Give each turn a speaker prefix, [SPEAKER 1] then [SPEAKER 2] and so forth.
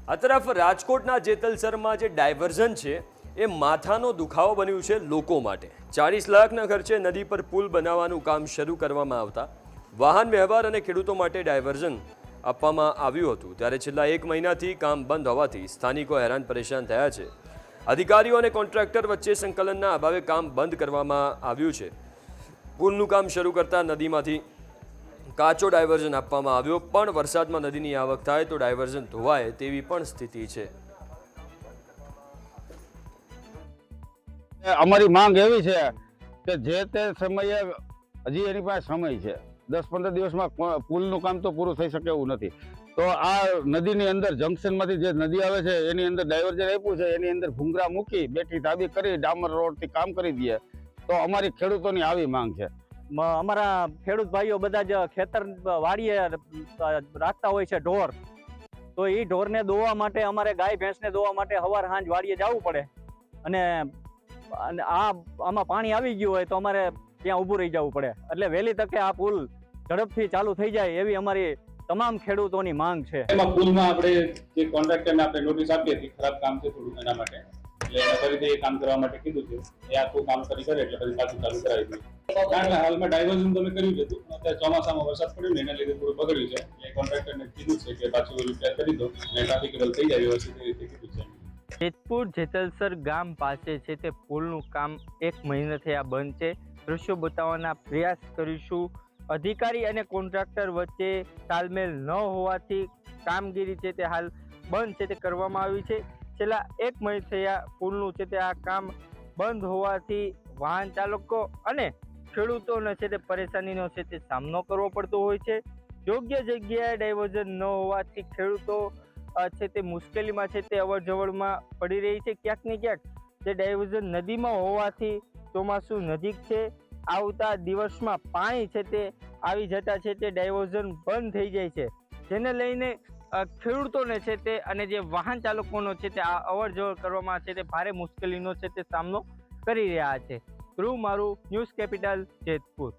[SPEAKER 1] આ તરફ રાજકોટના જેતલસરમાં જે ડાયવર્ઝન છે એ માથાનો દુખાવો બન્યું છે લોકો માટે। 40 લાખના ખર્ચે નદી પર પુલ બનાવવાનું કામ શરૂ કરવામાં આવતા વાહન વ્યવહાર અને ખેડૂતો માટે ડાયવર્ઝન આપવામાં આવ્યું હતું, ત્યારે છેલ્લા 1 મહિનાથી કામ બંધ હોવાથી સ્થાનિકો હેરાન પરેશાન થયા છે। અધિકારીઓ અને કોન્ટ્રાક્ટર વચ્ચે સંકલનના અભાવે કામ બંધ કરવામાં આવ્યું છે। પુલનું કામ શરૂ કરતા નદીમાંથી કાચો ડાયવર્ઝન આપવામાં આવ્યો, પણ વરસાદમાં નદીની આવક થાય તો ડાયવર્ઝન ધોવાય તેવી પણ સ્થિતિ છે।
[SPEAKER 2] અમારી માંગ એવી છે કે જે તે સમયે હજી એની પાસે સમય છે, 10-15 દિવસમાં પુલનું કામ તો પૂરું થઈ શકે એવું નથી। તો આ નદીની અંદર જંકશનમાંથી જે નદી આવે છે એની અંદર ડાયવર્ઝન આપ્યું છે, એની અંદર ભૂંગરા મૂકી બેઠી તાબી કરી ડામર રોડથી કામ કરી દઈએ તો અમારી ખેડૂતોની આવી માંગ છે।
[SPEAKER 3] અમારા ખેડૂત ભાઈઓ બધા જ ખેતર વાડીએ રાખતા હોય છે ઢોર, તો એ ઢોરને દોવા માટે અમારે ગાય ભેંસને દોવા માટે સવાર સાંજ વાડીએ જવું પડે અને આમાં પાણી આવી ગયું હોય તો અમારે ત્યાં ઊભું રહી જવું પડે। એટલે વહેલી તકે આ પુલ ઝડપથી ચાલુ થઈ જાય એવી અમારી તમામ ખેડૂતોની માંગ છે।
[SPEAKER 4] એમાં પુલમાં આપણે જે કોન્ટ્રાક્ટરને આપણે નોટિસ આપી હતી ખરાબ કામ છે થોડું એના માટે, એટલે એને ફરીથી એ કામ કરવા માટે કીધું છે, એ આખું કામ ફરી કરે એટલે પછી પાછું ચાલુ કરાવી દઈએ। કારણ કે હાલમાં ડાયવર્ઝન તમે કર્યું હતું, અત્યારે ચોમાસામાં વરસાદ પડ્યો ને એના લીધે થોડું બગડ્યું છે, એટલે કોન્ટ્રાક્ટરને કીધું છે કે પાછું રિપેર કરી દો અને ટ્રાફિકેબલ થઈ જાય વ્યવસ્થિત એ રીતે કીધું છે।
[SPEAKER 5] જેતપુર જેતલસર ગામ પાસે છે તે પુલનું કામ 1 મહિનાથી આ બંધ છે। દૃશ્યો બતાવવાના પ્રયાસ કરીશું। અધિકારી અને કોન્ટ્રાક્ટર વચ્ચે તાલમેલ ન હોવાથી કામગીરી છે તે હાલ બંધ છે તે કરવામાં આવી છે। છેલ્લા 1 મહિનાથી આ પુલનું છે તે આ કામ બંધ હોવાથી વાહન ચાલકો અને ખેડૂતોને છે તે પરેશાનીનો છે તે સામનો કરવો પડતો હોય છે। યોગ્ય જગ્યાએ ડાયવર્ઝન ન હોવાથી ખેડૂતો છે તે મુશ્કેલીમાં છે તે અવર જવરમાં પડી રહી છે। ક્યાંક ને ક્યાંક જે ડાયવર્ઝન નદીમાં હોવાથી ચોમાસું નજીક છે, આવતા દિવસમાં પાણી છે તે આવી જતા છે તે ડાયવર્ઝન બંધ થઈ જાય છે, જેને લઈને ખેડૂતોને છે તે અને જે વાહન ચાલકોનો છે તે આ અવર જવર કરવામાં છે તે ભારે મુશ્કેલીનો છે તે સામનો કરી રહ્યા છે। ધ્રુવ મારું, ન્યૂઝ કેપિટલ, જેતપુર।